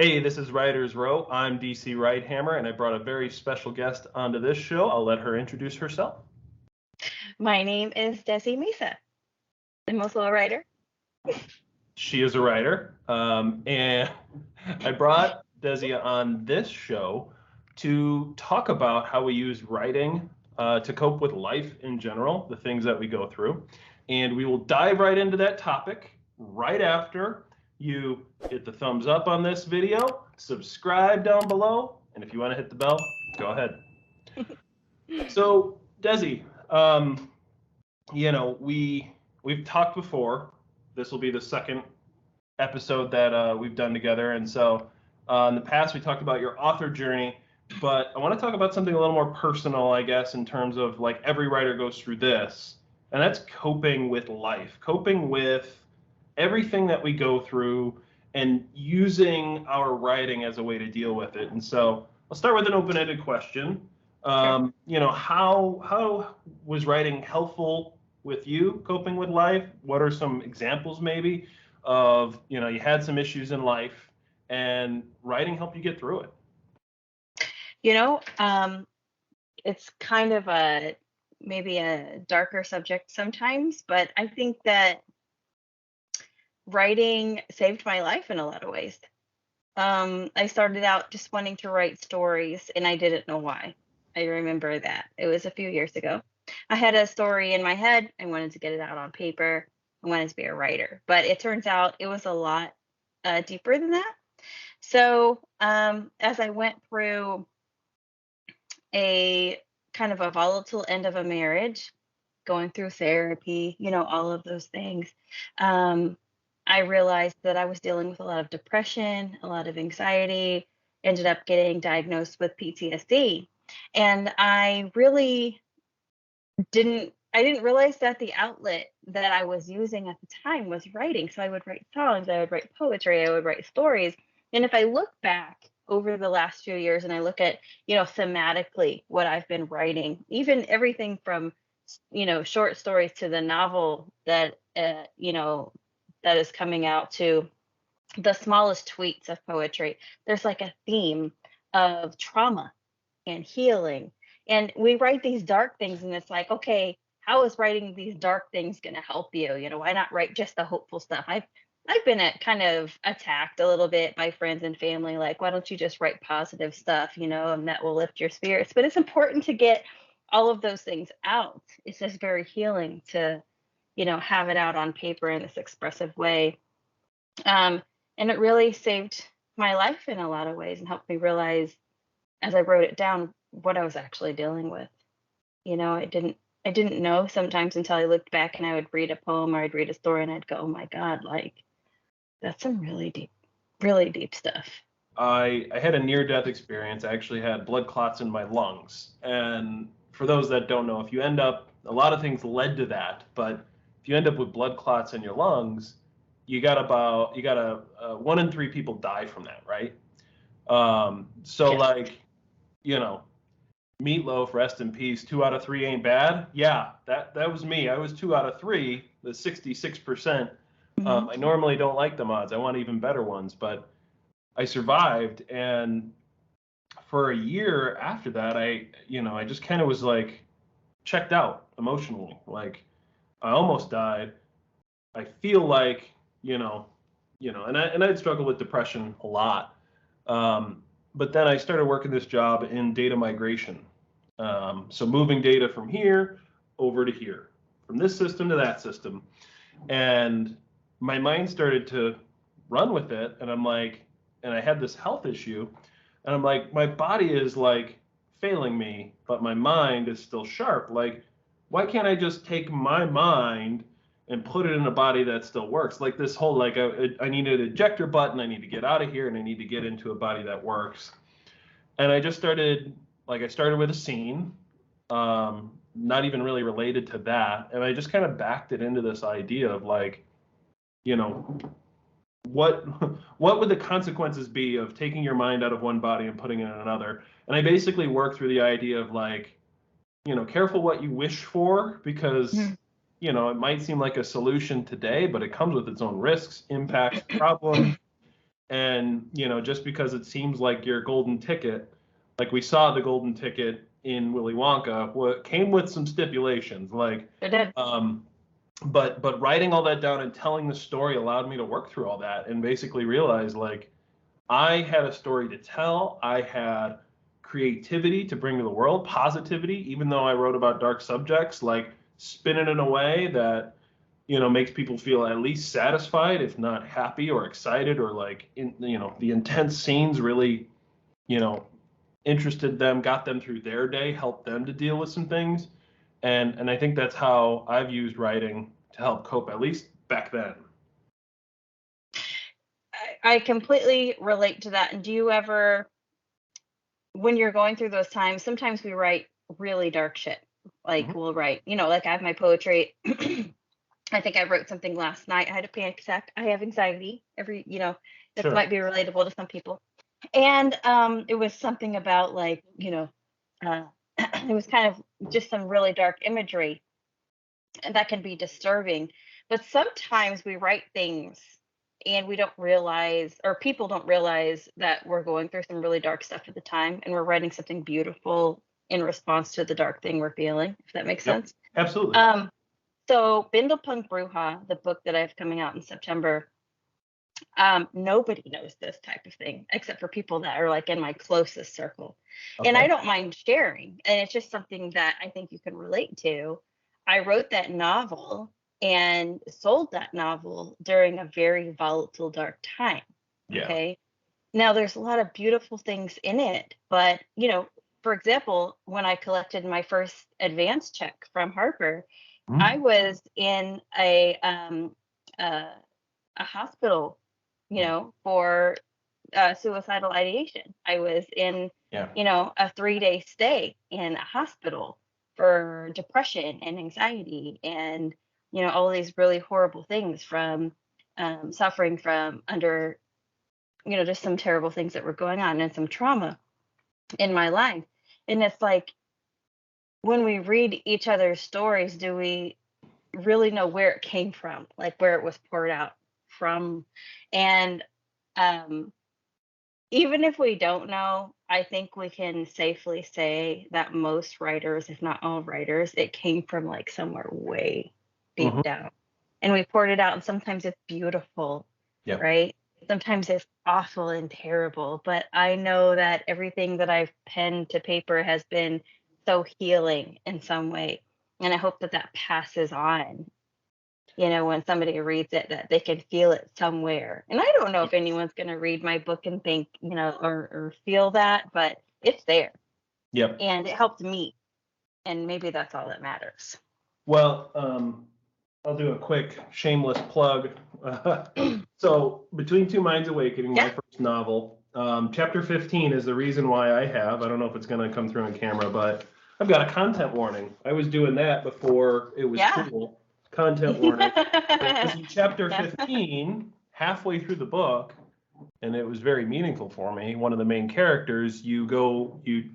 Hey, this is Writers Row. I'm DC Wright-Hammer, and I brought a very special guest onto this show. I'll let her introduce herself. My name is Desi Mesa. I'm also a writer. She is a writer, and I brought Desi on this show to talk about how we use writing to cope with life in general, the things that we go through. And we will dive right into that topic right after you hit the thumbs up on this video, subscribe down below, and if you want to hit the bell, go ahead. So, Desi, we've talked before. This will be the second episode that we've done together, and so in the past we talked about your author journey, but I want to talk about something a little more personal, I guess, in terms of like every writer goes through this, and that's coping with life, coping with everything that we go through, and using our writing as a way to deal with it. And so I'll start with an open-ended question. Sure. How was writing helpful with you coping with life? What are some examples maybe of, you had some issues in life and writing helped you get through it? You know, um, it's kind of maybe a darker subject sometimes, but I think that writing saved my life in a lot of ways. I started out just wanting to write stories, and I didn't know why. I remember that. It was a few years ago. I had a story in my head. I wanted to get it out on paper. I wanted to be a writer, but it turns out it was a lot deeper than that. So, as I went through a kind of a volatile end of a marriage, going through therapy, all of those things, um, I realized that I was dealing with a lot of depression, a lot of anxiety, ended up getting diagnosed with PTSD. And I didn't realize that the outlet that I was using at the time was writing. So I would write songs, I would write poetry, I would write stories. And if I look back over the last few years and I look at, thematically what I've been writing, even everything from, short stories to the novel that is coming out, to the smallest tweets of poetry, there's like a theme of trauma and healing. And we write these dark things, and it's like, okay, how is writing these dark things going to help you? Why not write just the hopeful stuff? I've been kind of attacked a little bit by friends and family, like, why don't you just write positive stuff, and that will lift your spirits. But it's important to get all of those things out. It's just very healing to, have it out on paper in this expressive way. Um, and it really saved my life in a lot of ways and helped me realize, as I wrote it down, what I was actually dealing with. I didn't know sometimes until I looked back and I would read a poem or I'd read a story and I'd go, oh my God, like that's some really deep stuff. I had a near-death experience. I actually had blood clots in my lungs. And for those that don't know, if you end up, a lot of things led to that, but if you end up with blood clots in your lungs, one in three people die from that, right? So Yes. like, you know, Meatloaf, rest in peace, 2 out of 3 ain't bad. Yeah, that was me. I was 2 out of 3, the 66%. Hmm. I normally don't like the odds. I want even better ones, but I survived. And for a year after that, I just kind of was like checked out emotionally. Like I almost died. I feel like, and I'd struggled with depression a lot. But then I started working this job in data migration. So moving data from here over to here, from this system to that system. And my mind started to run with it. And I'm like, and I had this health issue. And I'm like, my body is like failing me, but my mind is still sharp. Like, why can't I just take my mind and put it in a body that still works? Like this whole, like, I need an ejector button. I need to get out of here and I need to get into a body that works. And I just started, like, I started with a scene, not even really related to that. And I just kind of backed it into this idea of like, you know, what what would the consequences be of taking your mind out of one body and putting it in another? And I basically worked through the idea of like, careful what you wish for, because Hmm. it might seem like a solution today, but it comes with its own risks, impacts, problems. And, just because it seems like your golden ticket, like we saw the golden ticket in Willy Wonka, came with some stipulations. Like, It did. but writing all that down and telling the story allowed me to work through all that and basically realize, like, I had a story to tell. I had creativity to bring to the world, positivity, even though I wrote about dark subjects, like spin it in a way that, makes people feel at least satisfied, if not happy or excited, or like, the intense scenes really, interested them, got them through their day, helped them to deal with some things. And I think that's how I've used writing to help cope, at least back then. I completely relate to that. And do you ever, when you're going through those times, sometimes we write really dark shit. Like Mhm. we'll write, like I have my poetry. I think I wrote something last night. I had a panic attack. I have anxiety. This Sure. might be relatable to some people. And it was something about like, it was kind of just some really dark imagery, and that can be disturbing. But sometimes we write things and we don't realize, or people don't realize, that we're going through some really dark stuff at the time, and we're writing something beautiful in response to the dark thing we're feeling, if that makes Yep. sense. Absolutely. So Bindlepunk Bruja, the book that I have coming out in September, nobody knows this type of thing except for people that are like in my closest circle. And I Okay. don't mind sharing. And it's just something that I think you can relate to. I wrote that novel and sold that novel during a very volatile, dark time. Yeah. Okay. Now there's a lot of beautiful things in it, but for example, when I collected my first advance check from Harper, I Mhm. was in uh, a hospital, for suicidal ideation. I was in, Yeah. a 3-day stay in a hospital for depression and anxiety and, all of these really horrible things from suffering from under, just some terrible things that were going on and some trauma in my life. And it's like, when we read each other's stories, do we really know where it came from, like where it was poured out from? And um, even if we don't know, I think we can safely say that most writers, if not all writers, it came from like somewhere way deep Hmm. down. And we poured it out, and sometimes it's beautiful, Yeah. right? Sometimes it's awful and terrible, but I know that everything that I've penned to paper has been so healing in some way. And I hope that that passes on, when somebody reads it, that they can feel it somewhere. And I don't know if anyone's going to read my book and think, or feel that, but it's there Yep. and it helped me. And maybe that's all that matters. Well, I'll do a quick shameless plug. So, Between Two Minds Awakening, my Yeah. first novel, chapter 15 is the reason why I don't know if it's going to come through on camera, but I've got a content warning. I was doing that before it was Yeah. cool. Content warning. Because in chapter Yeah. 15, halfway through the book, and it was very meaningful for me, one of the main characters, the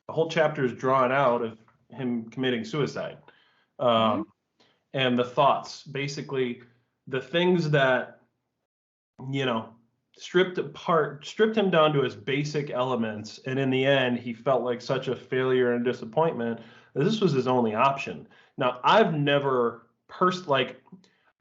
whole chapter is drawn out of him committing suicide. Mhm. Um, and the thoughts, basically the things that, you know, stripped him down to his basic elements. And in the end, he felt like such a failure and disappointment that this was his only option. Now, I've never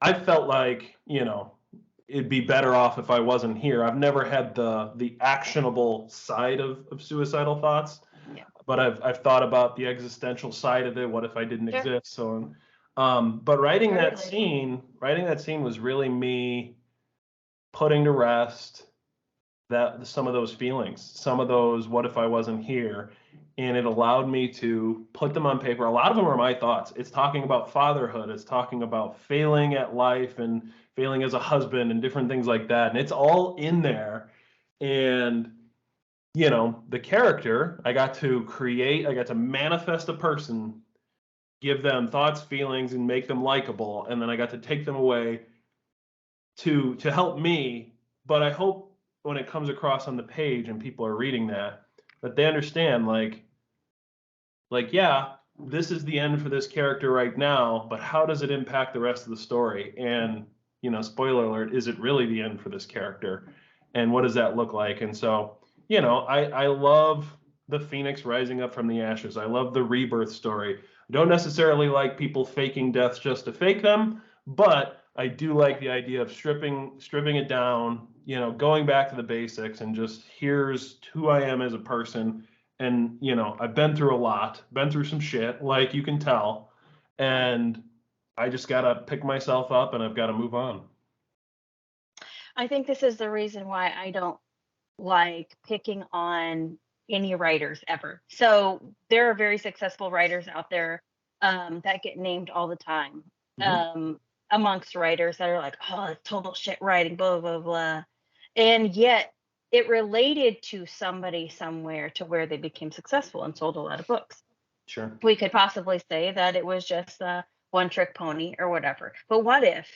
I felt like, it'd be better off if I wasn't here. I've never had the actionable side of suicidal thoughts, Yeah. but I've thought about the existential side of it. What if I didn't Sure. exist? So on. But Very relatable. writing that scene was really me putting to rest some of those feelings, some of those what if I wasn't here, and it allowed me to put them on paper. A lot of them are my thoughts. It's talking about fatherhood. It's talking about failing at life and failing as a husband and different things like that. And it's all in there. And the character I got to manifest a person, give them thoughts, feelings, and make them likable. And then I got to take them away to help me. But I hope when it comes across on the page and people are reading that they understand, yeah, this is the end for this character right now, but how does it impact the rest of the story? And spoiler alert, is it really the end for this character? and what does that look like? And so, I love the phoenix rising up from the ashes. I love the rebirth story. I don't necessarily like people faking deaths just to fake them, but I do like the idea of stripping it down, going back to the basics and just here's who I am as a person. And, I've been through a lot, been through some shit, like you can tell, and I just got to pick myself up and I've got to move on. I think this is the reason why I don't like picking on any writers ever. So there are very successful writers out there that get named all the time, Mhm. um, amongst writers that are like, oh, it's total shit writing, blah, blah, blah. And yet it related to somebody somewhere to where they became successful and sold a lot of books. Sure. We could possibly say that it was just a one trick pony or whatever. But what if,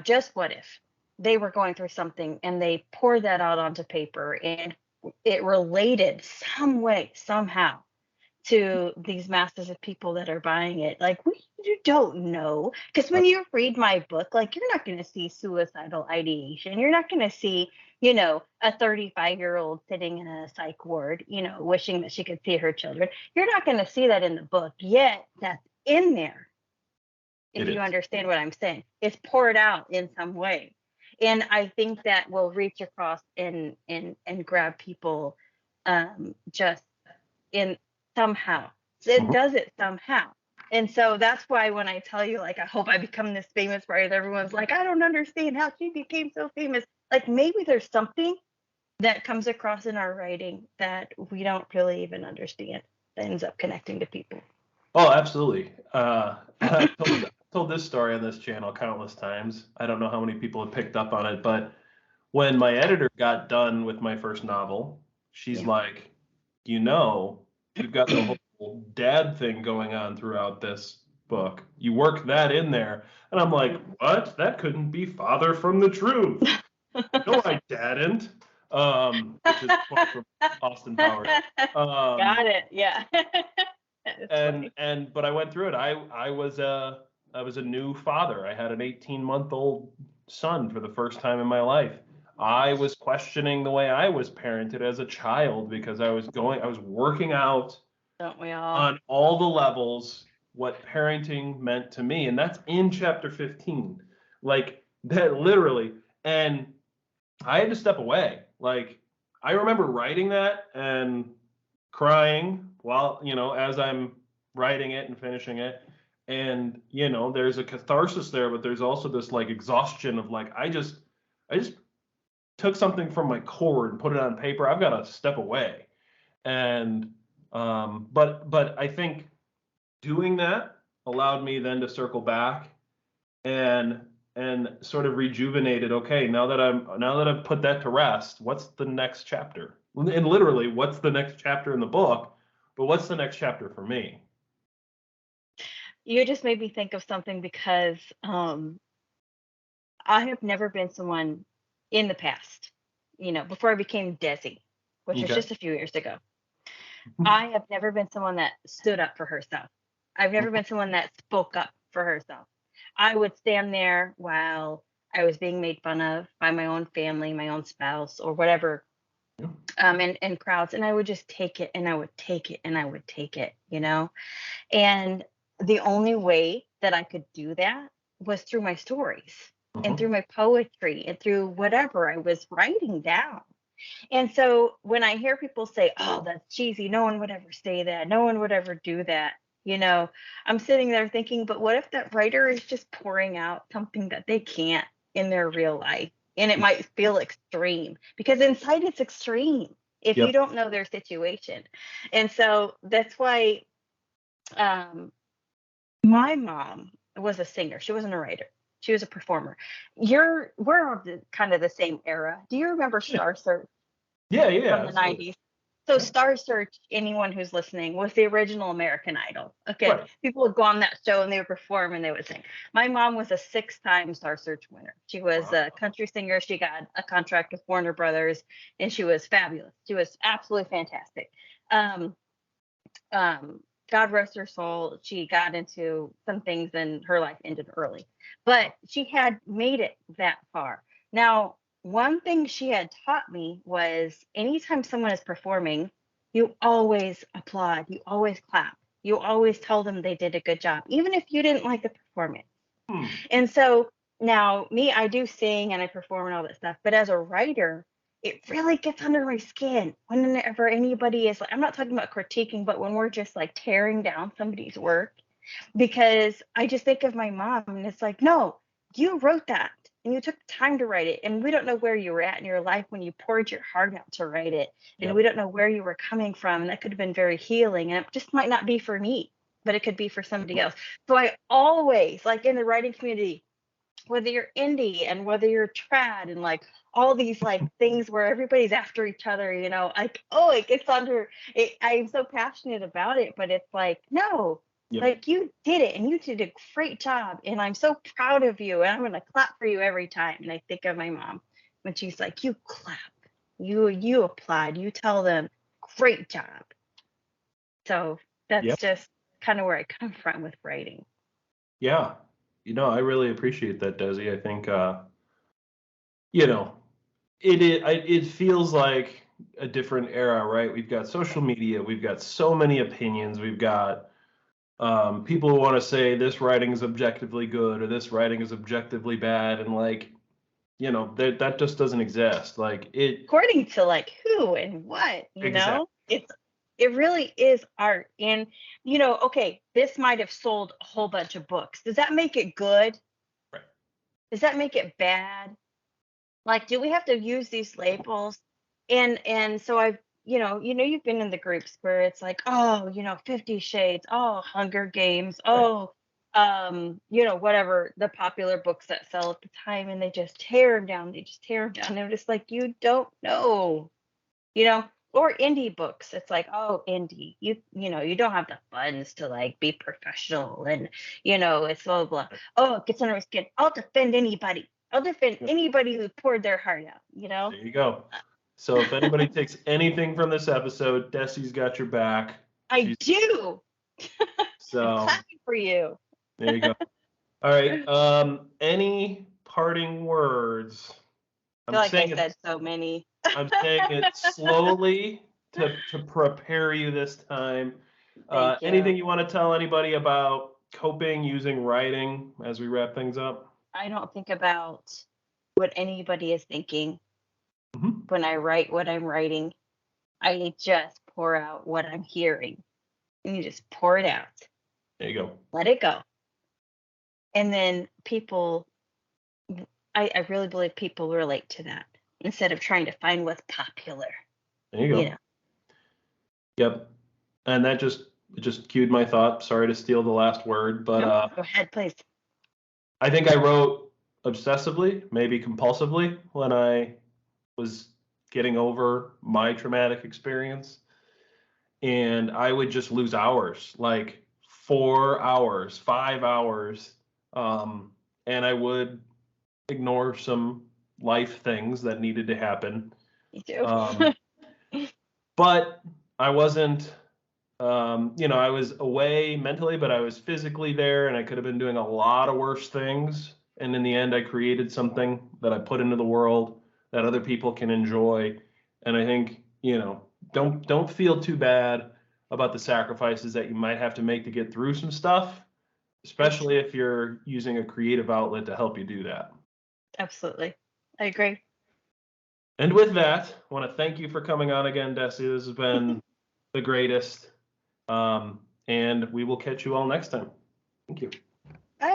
just what if they were going through something and they poured that out onto paper and it related some way, somehow to these masses of people that are buying it? Like, you don't know. Because when you read my book, like, you're not going to see suicidal ideation. You're not going to see, a 35-year-old sitting in a psych ward, wishing that she could see her children. You're not going to see that in the book, yet that's in there. It If you is. understand what I'm saying, it's poured out in some way. And I think that will reach across and grab people, just in somehow. It Mhm. does it somehow. And so that's why when I tell you, like, I hope I become this famous writer, everyone's like, I don't understand how she became so famous. Like, maybe there's something that comes across in our writing that we don't really even understand that ends up connecting to people. Oh, absolutely. I've told this story on this channel countless times. I don't know how many people have picked up on it, but when my editor got done with my first novel, she's Yeah. like, you've got the whole dad thing going on throughout this book. You work that in there. And I'm like, what? That couldn't be farther from the truth. No, I didn't. Which is a quote from Austin Powers. Um, Got it. Yeah. That's funny. but I went through it. I was a new father. I had an 18-month-old son for the first time in my life. I was questioning the way I was parented as a child because I was working out Don't we all? on all the levels what parenting meant to me. And that's in chapter 15. Like that literally. And I had to step away. Like I remember writing that and crying while, as I'm writing it and finishing it. And, there's a catharsis there, but there's also this like exhaustion of like, I just took something from my core and put it on paper. I've got to step away. And, but I think doing that allowed me then to circle back and sort of rejuvenated. Okay, now that I've put that to rest, what's the next chapter? And literally, what's the next chapter in the book? But what's the next chapter for me? You just made me think of something because I have never been someone in the past, before I became Desi, which was Okay. just a few years ago. I have never been someone that stood up for herself. I've never been someone that spoke up for herself. I would stand there while I was being made fun of by my own family, my own spouse, or whatever, in crowds, and I would just take it and I would take it and I would take it, And the only way that I could do that was through my stories and through Mhm. my poetry and through whatever I was writing down. And so when I hear people say, oh, that's cheesy, no one would ever say that, no one would ever do that, I'm sitting there thinking, but what if that writer is just pouring out something that they can't in their real life? And it might feel extreme because inside it's extreme if you Yep. don't know their situation. And so that's why, um, my mom was a singer. She wasn't a writer. She was a performer. We're of the kind of the same era. Do you remember Yeah. Star Search Yeah. Yeah. from the Absolutely. 90s? So Yeah. Star Search, anyone who's listening, was the original American Idol. Okay. Right. People would go on that show and they would perform and they would sing. My mom was a 6-time Star Search winner. She was Wow. a country singer. She got a contract with Warner Brothers and she was fabulous. She was absolutely fantastic. Um, um, God rest her soul, she got into some things and her life ended early. But she had made it that far. Now, one thing she had taught me was anytime someone is performing, you always applaud, you always clap, you always tell them they did a good job, even if you didn't like the performance. Hmm. And so now, me, I do sing and I perform and all that stuff, but as a writer, it really gets under my skin whenever anybody is like, I'm not talking about critiquing, but when we're just like tearing down somebody's work, because I just think of my mom and it's like, no, you wrote that and you took time to write it. And we don't know where you were at in your life when you poured your heart out to write it. And we Yep. don't know where you were coming from. And that could have been very healing. And it just might not be for me, but it could be for somebody else. So I always, like in the writing community, whether you're indie and whether you're trad and like all these like things where everybody's after each other, like, oh, it gets under it. I'm so passionate about it, but it's like, no, Yep. like you did it and you did a great job. And I'm so proud of you. And I'm going to clap for you every time. And I think of my mom when she's like, you clap, you applaud, you tell them, great job. So that's Yep. just kind of where I come from with writing. Yeah. I really appreciate that, Desi. I think, you know, it feels like a different era, right? We've got social media, we've got so many opinions, we've got people who want to say this writing is objectively good or this writing is objectively bad, and like, that just doesn't exist. Like it. According to like who and what, Exactly. it really is art. And okay, this might have sold a whole bunch of books. Does that make it good? Right. Does that make it bad? Like, do we have to use these labels? And so I've, you've been in the groups where it's like, oh, 50 Shades, oh, Hunger Games, Right. oh, whatever the popular books that sell at the time, and they just tear them down. They just tear them down. They're just like, you don't know, you know, or indie books. It's like, oh, indie, you don't have the funds to like be professional, and it's blah blah blah. Oh, it gets under my skin. I'll defend anybody. I'll defend Yep. anybody who poured their heart out. There you go. So if anybody takes anything from this episode, Desi's got your back. I do. I'm So clapping for you. there you go. All right. Any parting words? I feel I'm like I saying said it. so many. I'm saying it slowly to prepare you this time. Thank Anything you. you want to tell anybody about coping using writing as we wrap things up? I don't think about what anybody is thinking Mhm. when I write what I'm writing. I just pour out what I'm hearing. And you just pour it out. There you go. Let it go. And then people, I really believe people relate to that instead of trying to find what's popular. There you go. Yep. And that just cued my thought. Sorry to steal the last word, but No, go ahead, please. I think I wrote obsessively, maybe compulsively, when I was getting over my traumatic experience. And I would just lose hours, like 4 hours, 5 hours. And I would ignore some life things that needed to happen. Me too. But I wasn't, I was away mentally, but I was physically there, and I could have been doing a lot of worse things. And in the end, I created something that I put into the world that other people can enjoy. And I think, don't feel too bad about the sacrifices that you might have to make to get through some stuff, especially if you're using a creative outlet to help you do that. Absolutely. I agree. And with that, I want to thank you for coming on again, Desi. This has been the greatest. And we will catch you all next time. Thank you.